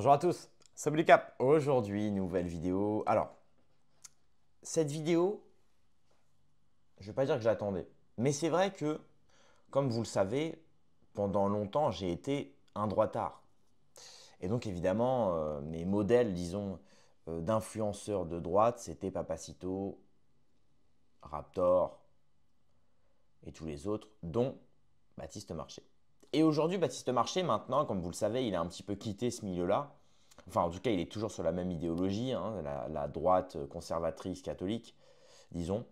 Bonjour à tous, c'est Cap. Aujourd'hui, nouvelle vidéo. Alors, cette vidéo, je ne vais pas dire que j'attendais, mais c'est vrai que, comme vous le savez, pendant longtemps, j'ai été un droitard. Et donc, évidemment, mes modèles, disons, d'influenceurs de droite, c'était Papacito, Raptor et tous les autres, dont Baptiste Marché. Et aujourd'hui, Baptiste Marché, maintenant, comme vous le savez, il a un petit peu quitté ce milieu-là. Enfin, en tout cas, il est toujours sur la même idéologie, hein, la droite conservatrice catholique, disons,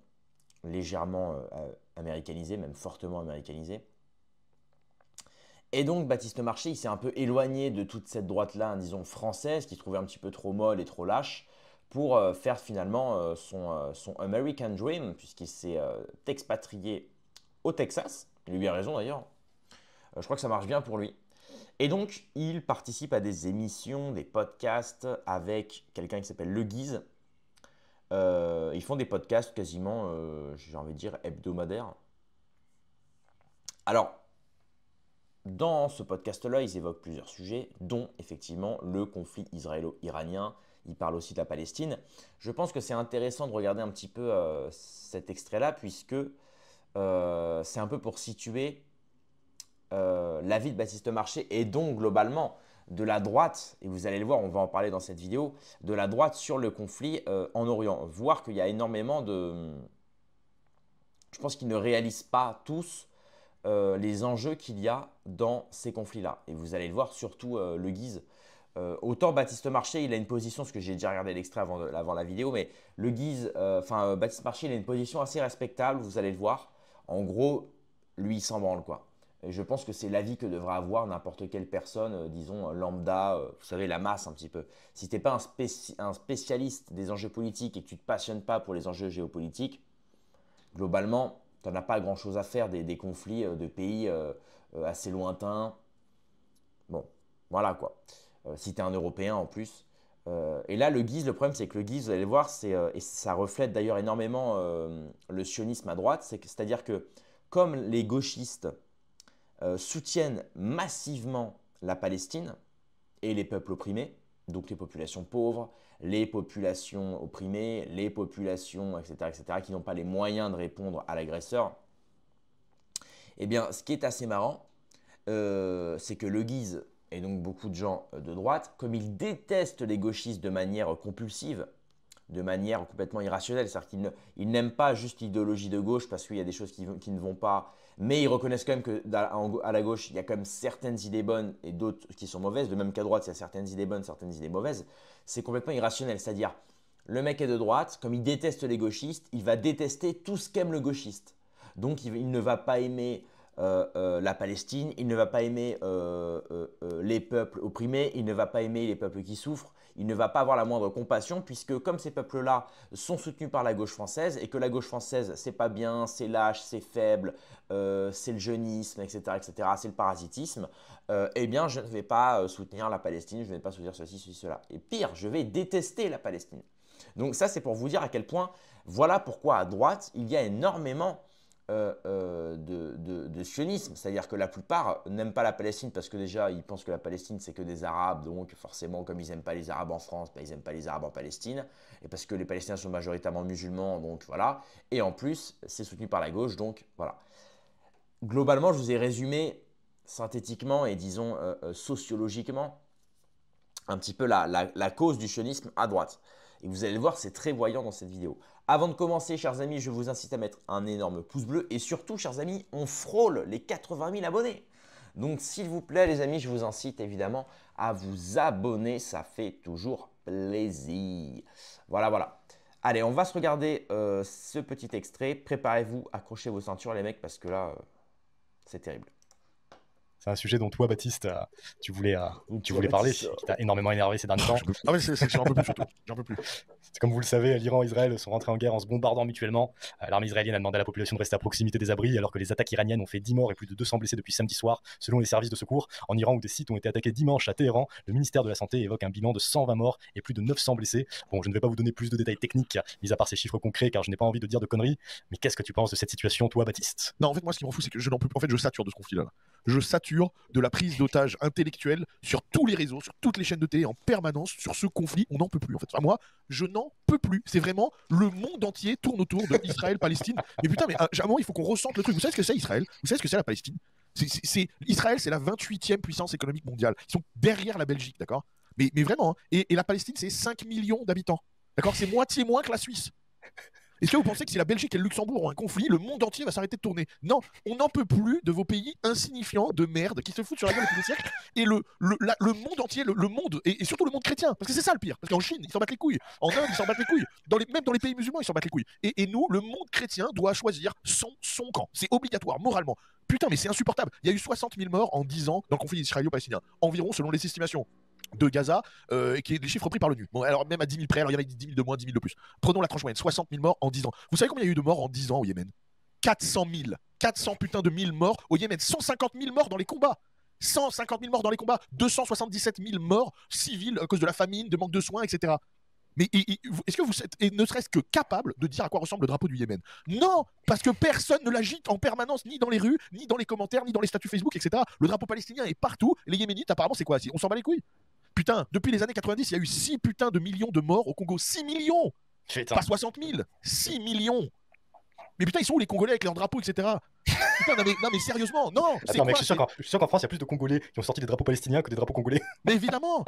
légèrement américanisée, même fortement américanisée. Et donc, Baptiste Marché, il s'est un peu éloigné de toute cette droite-là, hein, disons, française, qu'il trouvait un petit peu trop molle et trop lâche, pour faire finalement son American Dream, puisqu'il s'est expatrié au Texas. Il lui a raison d'ailleurs. Je crois que ça marche bien pour lui. Et donc, il participe à des émissions, des podcasts avec quelqu'un qui s'appelle Le Guise. Ils font des podcasts quasiment, j'ai envie de dire, hebdomadaires. Alors, dans ce podcast-là, ils évoquent plusieurs sujets, dont effectivement le conflit israélo-iranien. Ils parlent aussi de la Palestine. Je pense que c'est intéressant de regarder un petit peu cet extrait-là, puisque c'est un peu pour situer l'avis de Baptiste Marché et donc globalement de la droite, et vous allez le voir, on va en parler dans cette vidéo, de la droite sur le conflit en Orient. Voir qu'il y a énormément de... Je pense qu'ils ne réalisent pas tous les enjeux qu'il y a dans ces conflits-là. Et vous allez le voir, surtout Le Guise. Autant Baptiste Marché, il a une position, parce que j'ai déjà regardé l'extrait avant la vidéo, mais Le Guise, Baptiste Marché, il a une position assez respectable, vous allez le voir. En gros, lui, il s'en branle, quoi. Et je pense que c'est l'avis que devrait avoir n'importe quelle personne, disons lambda, vous savez, la masse un petit peu. Si tu n'es pas un spécialiste des enjeux politiques et que tu ne te passionnes pas pour les enjeux géopolitiques, globalement, tu n'en as pas grand-chose à faire des conflits de pays assez lointains. Bon, voilà quoi. Si tu es un Européen en plus. Et là, le Guise, le problème, c'est que le Guise, vous allez le voir, et ça reflète d'ailleurs énormément le sionisme à droite, c'est-à-dire que comme les gauchistes soutiennent massivement la Palestine et les peuples opprimés, donc les populations pauvres, les populations opprimées, les populations, etc., qui n'ont pas les moyens de répondre à l'agresseur. Eh bien, ce qui est assez marrant, c'est que Le Guise, et donc beaucoup de gens de droite, comme ils détestent les gauchistes de manière compulsive, de manière complètement irrationnelle. C'est-à-dire qu'ils n'aiment pas juste l'idéologie de gauche parce qu'il y a des choses qui ne vont pas, mais ils reconnaissent quand même qu'à la gauche, il y a quand même certaines idées bonnes et d'autres qui sont mauvaises. De même qu'à droite, il y a certaines idées bonnes, certaines idées mauvaises. C'est complètement irrationnel. C'est-à-dire, le mec est de droite, comme il déteste les gauchistes, il va détester tout ce qu'aime le gauchiste. Donc, il ne va pas aimer la Palestine, il ne va pas aimer les peuples opprimés, il ne va pas aimer les peuples qui souffrent, il ne va pas avoir la moindre compassion puisque comme ces peuples-là sont soutenus par la gauche française et que la gauche française c'est pas bien, c'est lâche, c'est faible, c'est le jeunisme, etc., c'est le parasitisme, eh bien je ne vais pas soutenir la Palestine, je ne vais pas soutenir ceci, ceci, cela. Et pire, je vais détester la Palestine. Donc ça c'est pour vous dire à quel point, voilà pourquoi à droite il y a énormément de sionisme, c'est-à-dire que la plupart n'aiment pas la Palestine parce que déjà ils pensent que la Palestine c'est que des Arabes, donc forcément comme ils n'aiment pas les Arabes en France, bah, ils n'aiment pas les Arabes en Palestine, et parce que les Palestiniens sont majoritairement musulmans, donc voilà, et en plus c'est soutenu par la gauche, donc voilà. Globalement je vous ai résumé synthétiquement et disons sociologiquement un petit peu la cause du sionisme à droite. Et vous allez le voir, c'est très voyant dans cette vidéo. Avant de commencer, chers amis, je vous incite à mettre un énorme pouce bleu. Et surtout, chers amis, on frôle les 80 000 abonnés. Donc, s'il vous plaît, les amis, je vous incite évidemment à vous abonner. Ça fait toujours plaisir. Voilà, voilà. Allez, on va se regarder ce petit extrait. Préparez-vous, accrochez vos ceintures, les mecs, parce que là, c'est terrible. C'est un sujet dont toi, Baptiste, tu voulais parler, Baptiste, qui t'a énormément énervé ces derniers temps. Ah mais j'en peux plus surtout, j'en peux plus. Comme vous le savez, l'Iran et Israël sont rentrés en guerre en se bombardant mutuellement. L'armée israélienne a demandé à la population de rester à proximité des abris, alors que les attaques iraniennes ont fait 10 morts et plus de 200 blessés depuis samedi soir, selon les services de secours. En Iran, où des sites ont été attaqués dimanche à Téhéran, le ministère de la Santé évoque un bilan de 120 morts et plus de 900 blessés. Bon, je ne vais pas vous donner plus de détails techniques, mis à part ces chiffres concrets, car je n'ai pas envie de dire de conneries. Mais qu'est-ce que tu penses de cette situation, toi, Baptiste? Non, en fait, moi, ce qui m'en fout, c'est que je n'en peux plus. En fait, je sature de ce conflit-là. Je sature facture de la prise d'otages intellectuelle sur tous les réseaux, sur toutes les chaînes de télé en permanence sur ce conflit. On n'en peut plus en fait. Enfin, moi, je n'en peux plus. C'est vraiment le monde entier tourne autour de Israël-Palestine. Mais putain, mais à un moment, il faut qu'on ressente le truc. Vous savez ce que c'est Israël? Vous savez ce que c'est la Palestine? Israël, c'est la 28e puissance économique mondiale. Ils sont derrière la Belgique, d'accord? Mais vraiment, hein. Et la Palestine, c'est 5 millions d'habitants. D'accord? C'est moitié moins que la Suisse. Est-ce que vous pensez que si la Belgique et le Luxembourg ont un conflit, le monde entier va s'arrêter de tourner? Non, on n'en peut plus de vos pays insignifiants de merde qui se foutent sur la gueule depuis des siècles. Et le monde entier, le monde, et surtout le monde chrétien, parce que c'est ça le pire. Parce qu'en Chine, ils s'en battent les couilles. En Inde, ils s'en battent les couilles. Même dans les pays musulmans, ils s'en battent les couilles. Et nous, le monde chrétien doit choisir son camp. C'est obligatoire, moralement. Putain, mais c'est insupportable. Il y a eu 60 000 morts en 10 ans dans le conflit israélo-palestinien. Environ, selon les estimations de Gaza, qui est les chiffres pris par l'ONU. Bon, alors même à 10 000 près, alors il y en a 10 000 de moins, 10 000 de plus. Prenons la tranche moyenne, 60 000 morts en 10 ans. Vous savez combien il y a eu de morts en 10 ans au Yémen? 400 000. 400 putain de 1000 morts au Yémen. 150 000 morts dans les combats. 150 000 morts dans les combats. 277 000 morts civils à cause de la famine, de manque de soins, etc. Mais est-ce que vous êtes ne serait-ce que capable de dire à quoi ressemble le drapeau du Yémen? Non, parce que personne ne l'agite en permanence, ni dans les rues, ni dans les commentaires, ni dans les statuts Facebook, etc. Le drapeau palestinien est partout. Les Yéménites, apparemment, c'est quoi? On s'en bat les couilles. Putain, depuis les années 90, il y a eu 6 putains de millions de morts au Congo. 6 millions. Putain. Pas 60 000. 6 millions. Mais putain, ils sont où les Congolais avec leurs drapeaux, etc. Putain, non mais sérieusement, non. Attends, mec, je suis sûr qu'en France, il y a plus de Congolais qui ont sorti des drapeaux palestiniens que des drapeaux congolais. Mais évidemment,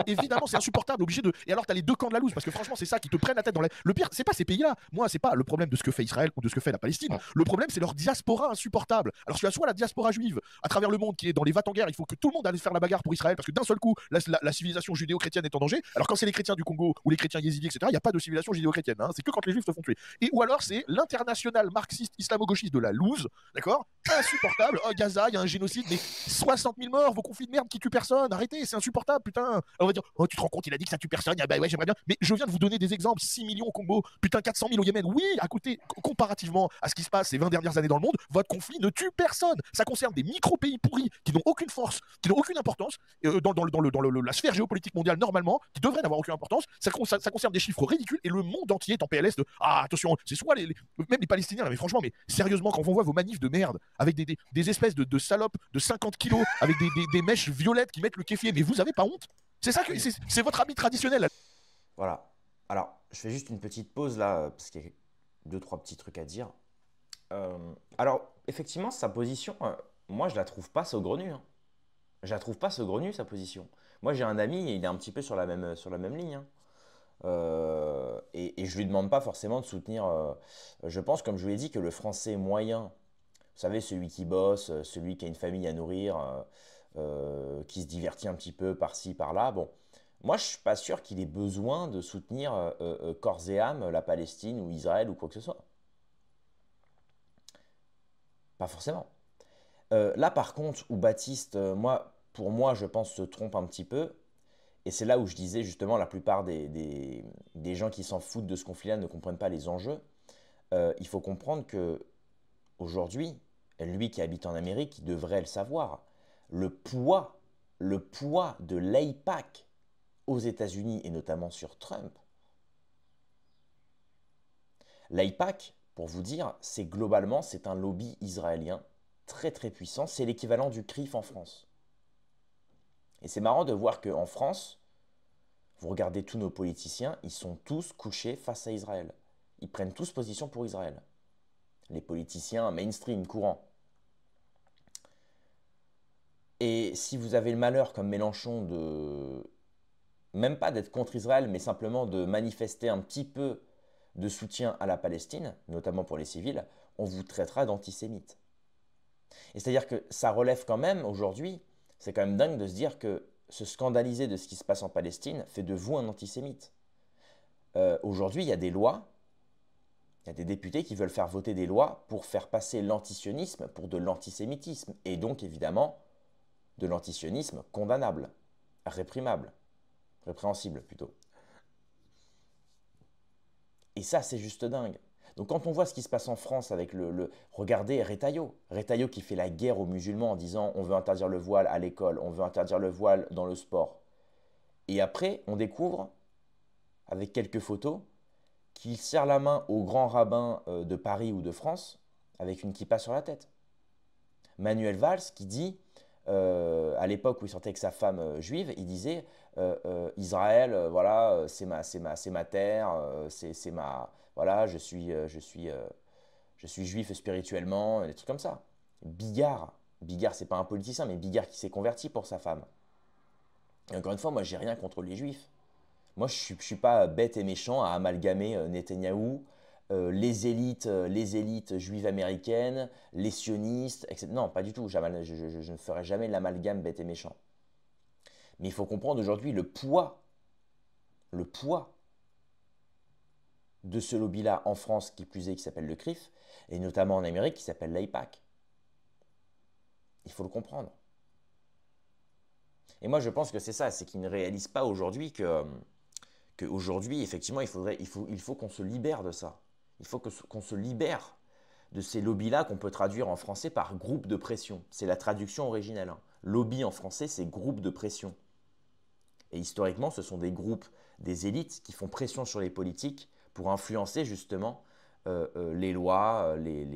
c'est insupportable, obligé de. Et alors, t'as les deux camps de la loose, parce que franchement, c'est ça qui te prennent la tête dans les. Le pire, c'est pas ces pays-là. Moi, c'est pas le problème de ce que fait Israël ou de ce que fait la Palestine. Le problème, c'est leur diaspora insupportable. Alors, tu as soit la diaspora juive à travers le monde qui est dans les va en guerre, il faut que tout le monde aille faire la bagarre pour Israël, parce que d'un seul coup, la civilisation judéo-chrétienne est en danger. Alors, quand c'est les chrétiens du Congo ou les chrétiens yézidis, etc., il n'y a pas de civilisation judéo-chrétienne. Hein. C'est que quand les juifs se font tuer. Ou alors, c'est l'international marxiste islamo-gauchiste de la loose, d'accord? Insupportable. Oh, Gaza, il y a un génocide, mais 60 000 morts, vos conflits de merde qui tuent personne, arrêtez, c'est insupportable, putain. Alors on va dire, oh, tu te rends compte, il a dit que ça tue personne, ah bah ouais, j'aimerais bien. Mais je viens de vous donner des exemples, 6 millions au Congo, putain, 400 000 au Yémen. Oui, à côté, comparativement à ce qui se passe ces 20 dernières années dans le monde, votre conflit ne tue personne. Ça concerne des micro-pays pourris qui n'ont aucune force, qui n'ont aucune importance dans la sphère géopolitique mondiale normalement, qui devraient n'avoir aucune importance. Ça concerne des chiffres ridicules et le monde entier est en PLS de, ah, attention, c'est soit même les Palestiniens, mais franchement, mais sérieusement, quand on voit vos manifs de merde avec des espèces de salopes de 50 kilos avec des mèches violettes qui mettent le kéfier, mais vous avez pas honte? C'est ça que c'est votre habit traditionnel. Voilà. Alors, je fais juste une petite pause là, parce qu'il y a 2-3 petits trucs à dire. Alors, effectivement, sa position, moi, je la trouve pas saugrenue. Hein. Je la trouve pas saugrenue, sa position. Moi, j'ai un ami, et il est un petit peu sur la même ligne. Hein. Et je lui demande pas forcément de soutenir. Je pense, comme je vous l'ai dit, que le français moyen, vous savez, celui qui bosse, celui qui a une famille à nourrir, qui se divertit un petit peu par-ci, par-là. Bon, moi, je ne suis pas sûr qu'il ait besoin de soutenir corps et âme la Palestine ou Israël ou quoi que ce soit. Pas forcément. Là, par contre, où Baptiste, pour moi, je pense, se trompe un petit peu. Et c'est là où je disais, justement, la plupart des gens qui s'en foutent de ce conflit-là ne comprennent pas les enjeux. Il faut comprendre que aujourd'hui, lui qui habite en Amérique, il devrait le savoir, le poids de l'AIPAC aux États-Unis et notamment sur Trump. L'AIPAC, pour vous dire, c'est un lobby israélien très très puissant. C'est l'équivalent du CRIF en France. Et c'est marrant de voir qu'en France, vous regardez tous nos politiciens, ils sont tous couchés face à Israël. Ils prennent tous position pour Israël. Les politiciens mainstream, courants. Et si vous avez le malheur, comme Mélenchon, même pas d'être contre Israël, mais simplement de manifester un petit peu de soutien à la Palestine, notamment pour les civils, on vous traitera d'antisémite. Et c'est-à-dire que ça relève quand même, aujourd'hui, c'est quand même dingue de se dire que se scandaliser de ce qui se passe en Palestine fait de vous un antisémite. Aujourd'hui, il y a des lois, il y a des députés qui veulent faire voter des lois pour faire passer l'antisionisme pour de l'antisémitisme, et donc évidemment de l'antisionisme condamnable, réprimable, répréhensible plutôt. Et ça, c'est juste dingue. Donc quand on voit ce qui se passe en France avec regardez Retailleau qui fait la guerre aux musulmans en disant on veut interdire le voile à l'école, on veut interdire le voile dans le sport. Et après, on découvre, avec quelques photos, qu'il serre la main au grand rabbin de Paris ou de France avec une kippa sur la tête. Manuel Valls qui dit à l'époque où il sortait avec sa femme juive, il disait Israël, voilà, c'est ma terre, c'est ma, voilà, je suis juif spirituellement, des trucs comme ça. Bigard, c'est pas un politicien, mais Bigard qui s'est converti pour sa femme. Et encore une fois, moi, j'ai rien contre les juifs. Moi, je suis pas bête et méchant à amalgamer Netanyahou, les élites juives américaines, les sionistes, etc. Non, pas du tout. Je ne ferai jamais l'amalgame bête et méchant. Mais il faut comprendre aujourd'hui le poids de ce lobby-là en France, qui plus est, qui s'appelle le CRIF, et notamment en Amérique, qui s'appelle l'AIPAC. Il faut le comprendre. Et moi, je pense que c'est ça, c'est qu'ils ne réalisent pas aujourd'hui qu'aujourd'hui, effectivement, il faut qu'on se libère de ça. Il faut qu'on se libère de ces lobbies-là qu'on peut traduire en français par groupe de pression. C'est la traduction originelle. Hein. Lobby en français, c'est groupe de pression. Et historiquement, ce sont des groupes, des élites qui font pression sur les politiques pour influencer justement les lois, les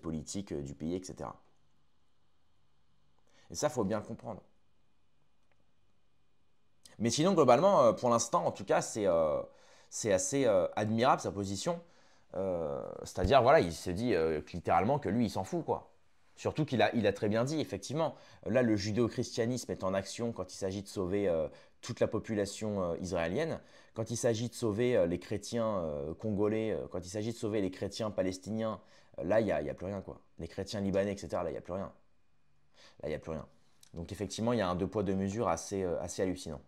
politiques du pays, etc. Et ça, il faut bien le comprendre. Mais sinon, globalement, pour l'instant, en tout cas, c'est assez admirable sa position. C'est-à-dire, voilà, il se dit littéralement que lui, il s'en fout, quoi. Surtout qu'il a très bien dit, effectivement. Là, le judéo-christianisme est en action quand il s'agit de sauver toute la population israélienne. Quand il s'agit de sauver les chrétiens congolais, quand il s'agit de sauver les chrétiens palestiniens, là, il n'y a plus rien, quoi. Les chrétiens libanais, etc., là, il n'y a plus rien. Là, il n'y a plus rien. Donc, effectivement, il y a un deux poids, deux mesures assez hallucinant.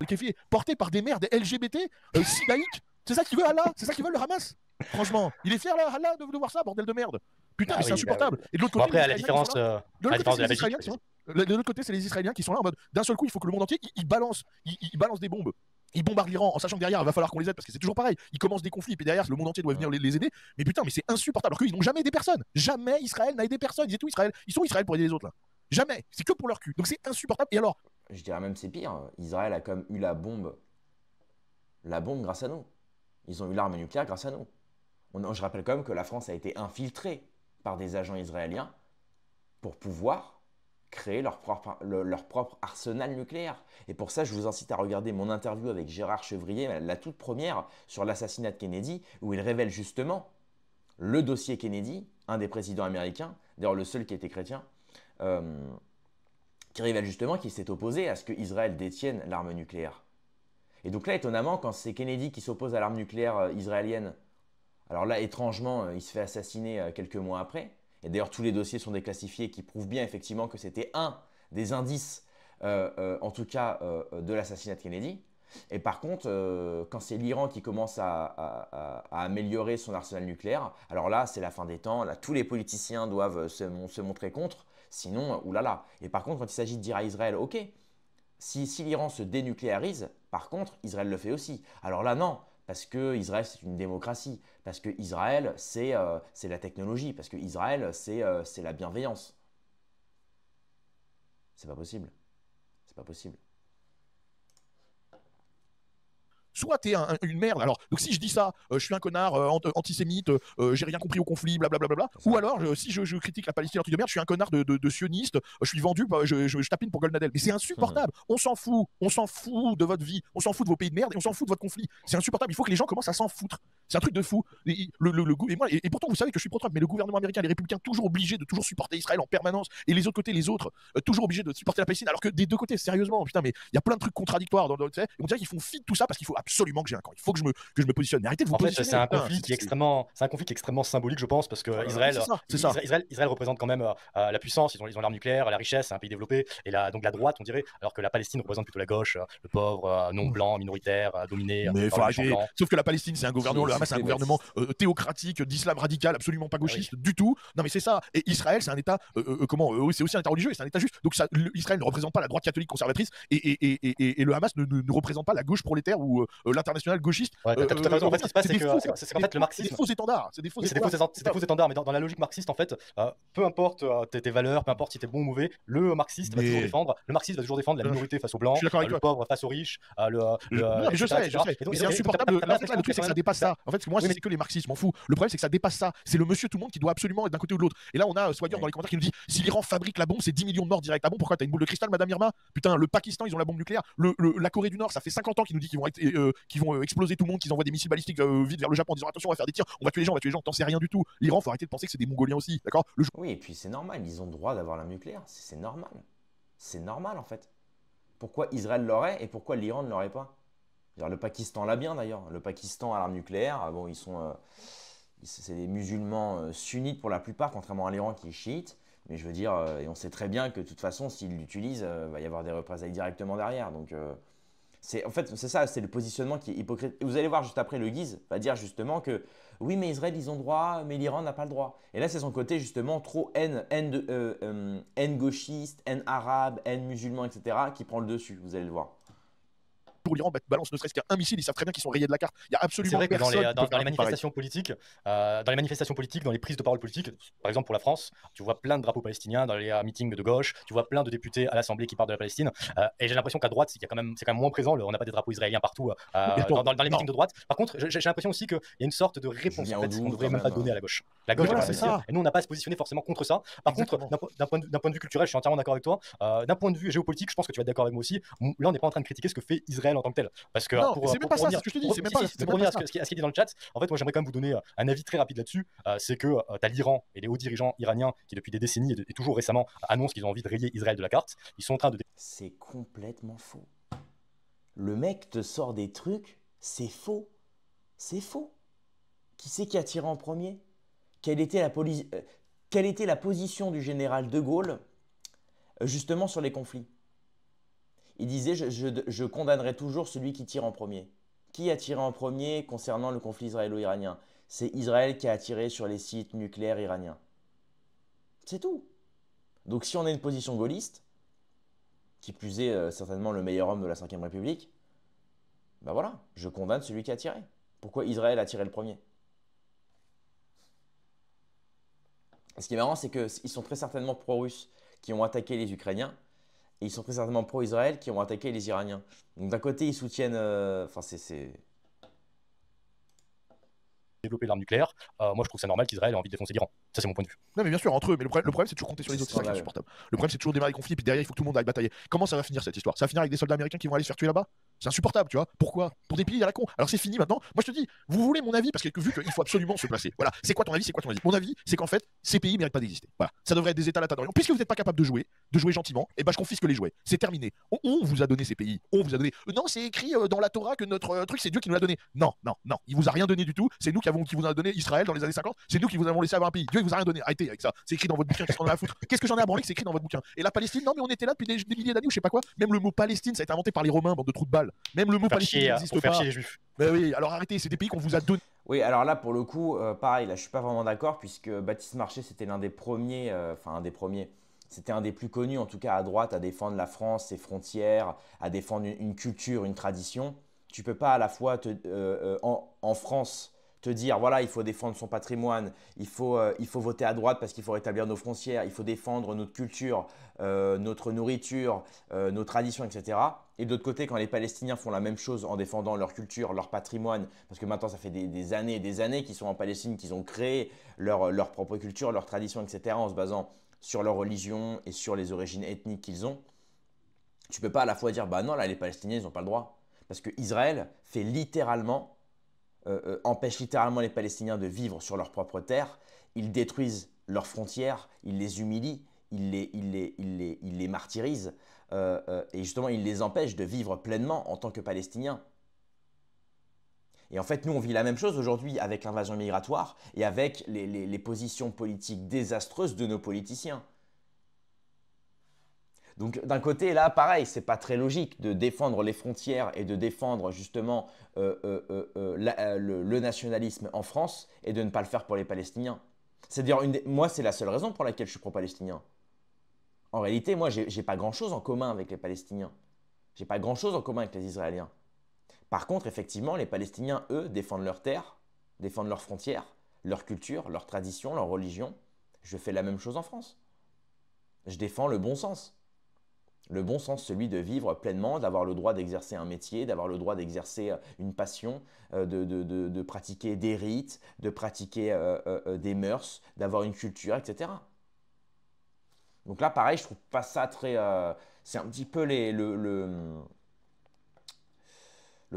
Qui est fait porté par des merdes LGBT si laïques. C'est ça qu'il veut Allah, c'est ça qu'il veut le Hamas. Franchement, il est fier là, Allah, de voir ça, bordel de merde. Putain, mais c'est insupportable. Et de l'autre côté, après, à la différence de la Belgique. De l'autre côté, c'est les Israéliens qui sont là en mode d'un seul coup, il faut que le monde entier il balance des bombes. Ils bombardent l'Iran en sachant que derrière, il va falloir qu'on les aide parce que c'est toujours pareil. Ils commencent des conflits et puis derrière, le monde entier doit venir les aider. Mais putain, mais c'est insupportable. Alors qu'ils n'ont jamais aidé personne. Jamais Israël n'a aidé personne. Ils sont Israël pour aider les autres là. Jamais. C'est que pour leur cul. Donc c'est insupportable. Et alors, je dirais même c'est pire. Israël a comme eu la bombe grâce à nous. Ils ont eu l'arme nucléaire grâce à nous. Je rappelle quand même que la France a été infiltrée par des agents israéliens pour pouvoir créer leur propre arsenal nucléaire. Et pour ça, je vous incite à regarder mon interview avec Gérard Chevrier, la toute première, sur l'assassinat de Kennedy, où il révèle justement le dossier Kennedy, un des présidents américains, d'ailleurs le seul qui était chrétien, qui révèle justement qu'il s'est opposé à ce que Israël détienne l'arme nucléaire. Et donc là, étonnamment, quand c'est Kennedy qui s'oppose à l'arme nucléaire israélienne, alors là, étrangement, il se fait assassiner quelques mois après. Et d'ailleurs, tous les dossiers sont déclassifiés qui prouvent bien effectivement que c'était un des indices, en tout cas, de l'assassinat de Kennedy. Et par contre, quand c'est l'Iran qui commence à améliorer son arsenal nucléaire, alors là, c'est la fin des temps. Là, tous les politiciens doivent se montrer contre. Sinon, oulala. Et par contre, quand il s'agit de dire à Israël, ok, si l'Iran se dénucléarise, par contre, Israël le fait aussi. Alors là, non, parce que Israël, c'est une démocratie. Parce que Israël, c'est la technologie. Parce que Israël, c'est la bienveillance. C'est pas possible. C'est pas possible. Soit t'es une merde, alors donc si je dis ça, je suis un connard antisémite, j'ai rien compris au conflit, blablabla. Ou alors si je critique la Palestine, un truc de merde, je suis un connard de sioniste, je suis vendu, je tapine pour Golnadel. Mais c'est insupportable. On s'en fout de votre vie, on s'en fout de vos pays de merde et on s'en fout de votre conflit. C'est insupportable. Il faut que les gens commencent à s'en foutre. C'est un truc de fou. Et pourtant vous savez que je suis pro-Trump, mais le gouvernement américain, les républicains, toujours obligés de toujours supporter Israël en permanence, et les autres côtés, les autres, toujours obligés de supporter la Palestine, alors que des deux côtés, sérieusement, putain, mais il y a plein de trucs contradictoires. On dirait qu'ils font fi de tout ça parce qu'il faut absolument que j'ai un camp. Il faut que je me positionne. Mais arrêtez de vous positionner. C'est un conflit qui est extrêmement symbolique, je pense, parce que Israël représente quand même la puissance. Ils ont l'arme nucléaire, la richesse, c'est un pays développé, et donc la droite, on dirait, alors que la Palestine représente plutôt la gauche, le pauvre, non blanc, minoritaire, dominé. Mais faut arrêter. Sauf que la Palestine, c'est un gouvernement, le Hamas, c'est un gouvernement théocratique, d'islam radical, absolument pas gauchiste du tout. Non, mais c'est ça. Et Israël, c'est un État, c'est aussi un État religieux, et c'est un État juste. Donc Israël ne représente pas la droite catholique conservatrice, et le Hamas ne représente pas la gauche prolétaire ou l'international gauchiste. Ouais, t'as tout à fait raison. En fait, ce qui se passe, c'est qu'en fait, le marxisme. C'est des faux étendards. C'est des faux étendards, mais dans la logique marxiste, en fait, peu importe tes valeurs, peu importe si t'es bon ou mauvais, le marxiste va toujours défendre la minorité face aux blancs, le pauvre face aux riches. Je sais. Mais c'est insupportable. Le truc, c'est que ça dépasse ça. En fait, moi, Oui, mais c'est que les marxistes, je m'en fous. Le problème, c'est que ça dépasse ça. C'est le monsieur tout le monde qui doit absolument être d'un côté ou de l'autre. Et là, on a Swagger dans les commentaires qui nous dit si l'Iran fabrique la bombe, c'est 10 millions de morts direct. Ah bon, pourquoi t'as une boule de cristal, Madame Irma? Putain, le Pakistan, ils ont la bombe nucléaire. La Corée du Nord, ça fait 50 ans qu'ils nous disent qu'ils vont exploser tout le monde, qu'ils envoient des missiles balistiques vite vers le Japon en disant attention, on va faire des tirs, on va tuer les gens, on va tuer les gens. T'en sais rien du tout. L'Iran, faut arrêter de penser que c'est des Mongoliens aussi, d'accord? Oui, et puis c'est normal, ils ont le droit d'avoir l'arme nucléaire, c'est normal. C'est normal en fait. Pourquoi Israël l'aurait et pourquoi l'Iran ne l'aurait pas? Le Pakistan l'a bien d'ailleurs. Le Pakistan a l'arme nucléaire. Bon, c'est des musulmans sunnites pour la plupart, contrairement à l'Iran qui est chiite. Mais je veux dire, et on sait très bien que de toute façon, s'ils l'utilisent, il va y avoir des représailles directement derrière. Donc, en fait, c'est ça, c'est le positionnement qui est hypocrite. Et vous allez voir juste après, le Guise va dire justement que oui, mais Israël, ils ont droit, mais l'Iran n'a pas le droit. Et là, c'est son côté justement trop haine gauchiste, haine arabe, haine musulman, etc., qui prend le dessus. Vous allez le voir. Pour l'Iran balance ne serait-ce qu'un missile, ils savent très bien qu'ils sont rayés de la carte. Il y a C'est absolument vrai que personne qui peut dans faire les pareil. manifestations politiques, dans les prises de parole politiques, par exemple pour la France, tu vois plein de drapeaux palestiniens dans les meetings de gauche, tu vois plein de députés à l'Assemblée qui parlent de la Palestine, et j'ai l'impression qu'à droite, c'est quand même moins présent. On n'a pas des drapeaux israéliens partout Mais attends, dans les non. meetings de droite. Par contre, j'ai l'impression aussi qu'il y a une sorte de réponse Julien en fait, Audoux, qu'on devrait quand même pas même. donner à la gauche. La Mais gauche voilà, va c'est pas investir, ça. et nous on n'a pas à se positionner forcément contre ça. Par contre, Exactement. d'un point de vue culturel, je suis entièrement d'accord avec toi. D'un point de vue géopolitique, je pense que tu vas être d'accord avec moi aussi. Là, on n'est pas en train de critiquer ce que fait Israël en tant que tel, parce que Non, c'est même pas ça, c'est ce que je te dis. C'est même pas pour revenir à ça. ce qui est dit dans le chat, en fait, moi j'aimerais quand même vous donner un avis très rapide là-dessus. C'est que tu as l'Iran et les hauts dirigeants iraniens qui, depuis des décennies et toujours récemment, annoncent qu'ils ont envie de rayer Israël de la carte. Ils sont en train de. C'est complètement faux. Le mec te sort des trucs, c'est faux. C'est faux. Qui c'est qui a tiré en premier? Quelle était la position du général de Gaulle justement sur les conflits? Il disait je condamnerai toujours celui qui tire en premier. Qui a tiré en premier concernant le conflit israélo-iranien? C'est Israël qui a tiré sur les sites nucléaires iraniens. C'est tout. Donc si on a une position gaulliste, qui plus est certainement le meilleur homme de la Ve République, ben voilà, je condamne celui qui a tiré. Pourquoi Israël a tiré le premier? Ce qui est marrant, c'est qu'ils sont très certainement pro-russes qui ont attaqué les Ukrainiens, et ils sont très certainement pro-Israël qui ont attaqué les Iraniens. Donc d'un côté, ils soutiennent... Développer l'arme nucléaire, moi je trouve ça normal qu'Israël ait envie de défoncer l'Iran. Ça, c'est mon point de vue. Non, mais bien sûr, entre eux. Mais le problème, c'est toujours compter sur les C'est autres. C'est ça qui est scandaleux. insupportable. Le problème, c'est toujours démarrer les conflits, et puis derrière, il faut que tout le monde aille batailler. Comment ça va finir cette histoire? Ça va finir avec des soldats américains qui vont aller se faire tuer là-bas? C'est insupportable, tu vois. Pourquoi? Pour des pays à la con. Alors c'est fini maintenant. Moi, je te dis, vous voulez mon avis? Parce que vu qu'il faut absolument se placer. Voilà. C'est quoi ton avis? C'est quoi ton avis? Mon avis, c'est qu'en fait, ces pays méritent pas d'exister. Voilà. Ça devrait être des États latins. Puisque vous n'êtes pas capable de jouer gentiment, et ben je confisque les jouets. C'est terminé. On vous a donné ces pays. On vous a donné. Non, c'est écrit dans la Torah que notre truc, c'est Dieu qui nous l'a donné. Non, non, non. Il vous a rien donné du tout. C'est nous qui vous a donné Israël dans les années 50. C'est nous qui vous avons laissé avoir un pays. Dieu, il vous a rien donné. Arrêtez avec ça. C'est écrit dans votre bouquin. Qu'est-ce qu'on a à foutre? Qu'est-ce que j'en ai à branler que c'est écrit dans votre bouquin? Et la Palestine, non, mais on était là depuis des milliers d'années ou je sais pas quoi. Même le mot Palestine, ça a été inventé par les Romains, bande de trous de balles. Même le mot Palestine n'existe Pour faire pas. chier les juifs. Mais oui, alors arrêtez. C'est des pays qu'on vous a donné. Oui, alors là, pour le coup, pareil, là, je suis pas vraiment d'accord, puisque Baptiste Marchais, c'était l'un des premiers, un des premiers, c'était un des plus connus, en tout cas à droite, à défendre la France, ses frontières, à défendre une culture, une tradition. Tu peux pas à la fois, en France, te dire, voilà, il faut défendre son patrimoine, il faut voter à droite parce qu'il faut rétablir nos frontières, il faut défendre notre culture, notre nourriture, nos traditions, etc. Et de l'autre côté, quand les Palestiniens font la même chose en défendant leur culture, leur patrimoine, parce que maintenant ça fait des années et des années qu'ils sont en Palestine, qu'ils ont créé leur propre culture, leur tradition, etc. en se basant sur leur religion et sur les origines ethniques qu'ils ont, tu ne peux pas à la fois dire, bah non, là les Palestiniens, ils n'ont pas le droit. Parce que Israël fait littéralement, empêche littéralement les Palestiniens de vivre sur leur propre terre, ils détruisent leurs frontières, ils les humilient, ils les martyrisent, et justement ils les empêchent de vivre pleinement en tant que Palestiniens. Et en fait, nous, on vit la même chose aujourd'hui avec l'invasion migratoire et avec les positions politiques désastreuses de nos politiciens. Donc d'un côté, là, pareil, c'est pas très logique de défendre les frontières et de défendre justement le nationalisme en France et de ne pas le faire pour les Palestiniens. C'est-à-dire, moi, c'est la seule raison pour laquelle je suis pro-palestinien. En réalité, moi, j'ai pas grand-chose en commun avec les Palestiniens. J'ai pas grand-chose en commun avec les Israéliens. Par contre, effectivement, les Palestiniens, eux, défendent leurs terres, défendent leurs frontières, leur culture, leur tradition, leur religion. Je fais la même chose en France. Je défends le bon sens. Le bon sens, celui de vivre pleinement, d'avoir le droit d'exercer un métier, d'avoir le droit d'exercer une passion, de pratiquer des rites, de pratiquer des mœurs, d'avoir une culture, etc. Donc là, pareil, je trouve pas ça très... c'est un petit peu le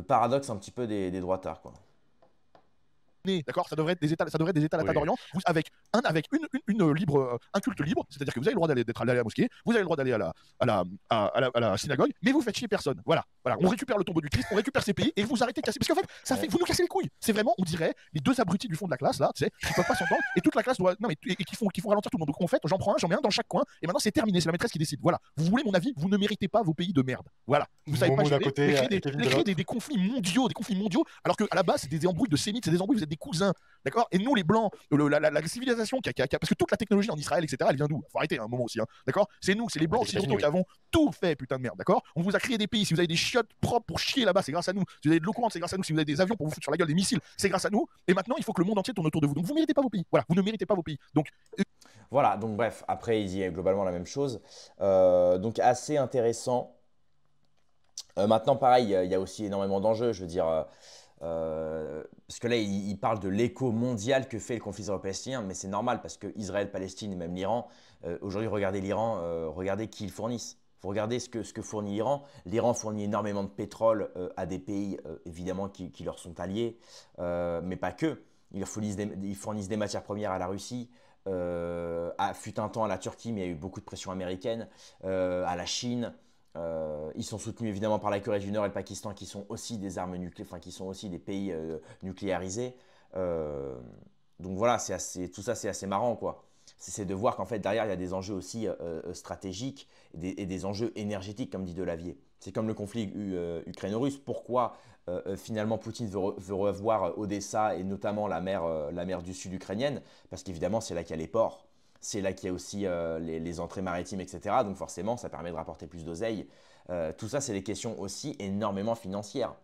paradoxe un petit peu des droitards, quoi. D'accord, ça devrait être des États, ça devrait être des États Oui. d'Orient, avec une libre, un culte libre, c'est-à-dire que vous avez le droit d'aller à la mosquée, vous avez le droit d'aller à la synagogue, mais vous faites chier personne. Voilà, on récupère le tombeau du Christ, on récupère ces pays et vous arrêtez de casser. Parce qu'en fait, ça fait, vous nous cassez les couilles. C'est vraiment, on dirait, les deux abrutis du fond de la classe là, tu sais, qui peuvent pas s'entendre et toute la classe doit, non mais et qui font ralentir tout le monde. Donc en fait, j'en prends un, j'en mets un dans chaque coin et maintenant c'est terminé, c'est la maîtresse qui décide. Voilà, vous voulez mon avis, vous ne méritez pas vos pays de merde. Voilà, vous savez pas Momo d'un gérer, côté, vous Kevin de créez l'autre. des conflits mondiaux, alors qu'à la base c'est des embrouilles de sémites, c'est des embrouilles, vous êtes des cousins. D'accord. Et nous, les Blancs, la civilisation, parce que toute la technologie en Israël, etc., elle vient d'où? Faut arrêter un moment aussi. Hein, d'accord. C'est nous, c'est les Blancs Des occidentaux États-Unis, qui avons tout fait, putain de merde. D'accord. On vous a créé des pays. Si vous avez des chiottes propres pour chier là-bas, c'est grâce à nous. Si vous avez de l'eau courante, c'est grâce à nous. Si vous avez des avions pour vous foutre sur la gueule, des missiles, c'est grâce à nous. Et maintenant, il faut que le monde entier tourne autour de vous. Donc, vous ne méritez pas vos pays. Voilà, vous ne méritez pas vos pays. Donc, Voilà, donc bref, après, il dit globalement la même chose. Donc, assez intéressant. Maintenant, pareil, il y a aussi énormément d'enjeux. Je veux dire, parce que là, il parle de l'écho mondial que fait le conflit israélo-palestinien, mais c'est normal parce que Israël, Palestine et même l'Iran, aujourd'hui, regardez l'Iran, regardez qui ils fournissent. Vous regardez ce que fournit l'Iran. L'Iran fournit énormément de pétrole à des pays, évidemment, qui leur sont alliés, mais pas que. Ils fournissent des matières premières à la Russie, fut un temps à la Turquie, mais il y a eu beaucoup de pression américaine, à la Chine. Ils sont soutenus évidemment par la Corée du Nord et le Pakistan qui sont aussi des armes nucléaires, enfin qui sont aussi des pays nucléarisés. Donc voilà, tout ça c'est assez marrant quoi. C'est de voir qu'en fait derrière il y a des enjeux aussi stratégiques et des enjeux énergétiques comme dit Delavier. C'est comme le conflit ukraino-russe. Pourquoi finalement Poutine veut revoir Odessa et notamment la mer du sud ukrainienne? Parce qu'évidemment c'est là qu'il y a les ports. C'est là qu'il y a aussi les entrées maritimes, etc. Donc forcément, ça permet de rapporter plus d'oseille. Tout ça, c'est des questions aussi énormément financières.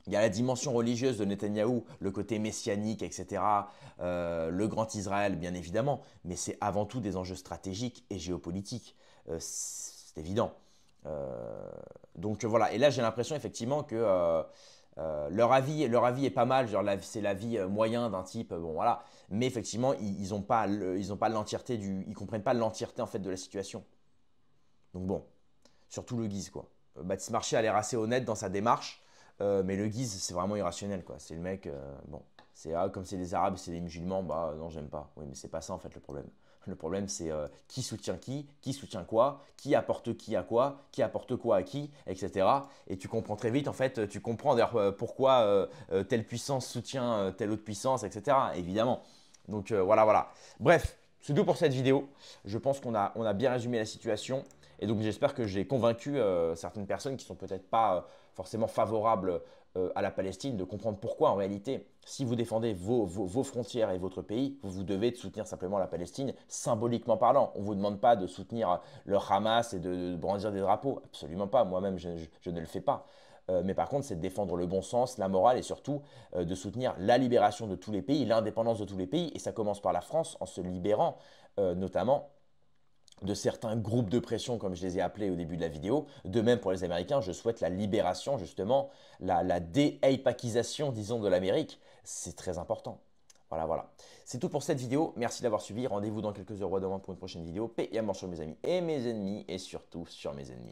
Il y a la dimension religieuse de Netanyahou, le côté messianique, etc. Le grand Israël, bien évidemment. Mais c'est avant tout des enjeux stratégiques et géopolitiques. C'est évident. Donc voilà. Et là, j'ai l'impression effectivement que leur avis est pas mal, genre c'est l'avis moyen d'un type, bon voilà, mais effectivement ils n'ont pas l'entièreté ils comprennent pas l'entièreté en fait de la situation. Donc bon, surtout le Guise quoi. Baptiste Marchais a l'air assez honnête dans sa démarche, mais le Guise c'est vraiment irrationnel quoi. C'est le mec, bon, c'est comme c'est des Arabes, c'est des musulmans, bah non j'aime pas. Oui mais c'est pas ça en fait le problème. Le problème, c'est qui soutient qui soutient quoi, qui apporte qui à quoi, qui apporte quoi à qui, etc. Et tu comprends très vite, en fait, tu comprends d'ailleurs pourquoi telle puissance soutient telle autre puissance, etc. Évidemment. Donc voilà. Bref, c'est tout pour cette vidéo. Je pense qu'on a bien résumé la situation. Et donc j'espère que j'ai convaincu certaines personnes qui sont peut-être pas forcément favorables à la Palestine de comprendre pourquoi en réalité, si vous défendez vos frontières et votre pays, vous devez soutenir simplement la Palestine, symboliquement parlant. On ne vous demande pas de soutenir le Hamas et de brandir des drapeaux. Absolument pas. Moi-même, je ne le fais pas. Mais par contre, c'est de défendre le bon sens, la morale et surtout de soutenir la libération de tous les pays, l'indépendance de tous les pays. Et ça commence par la France en se libérant notamment de certains groupes de pression, comme je les ai appelés au début de la vidéo. De même pour les Américains, je souhaite la libération, justement, la dé-AIPACisation, disons, de l'Amérique. C'est très important. Voilà. C'est tout pour cette vidéo. Merci d'avoir suivi. Rendez-vous dans quelques heures demain pour une prochaine vidéo. Paix et amour sur mes amis et mes ennemis, et surtout sur mes ennemis.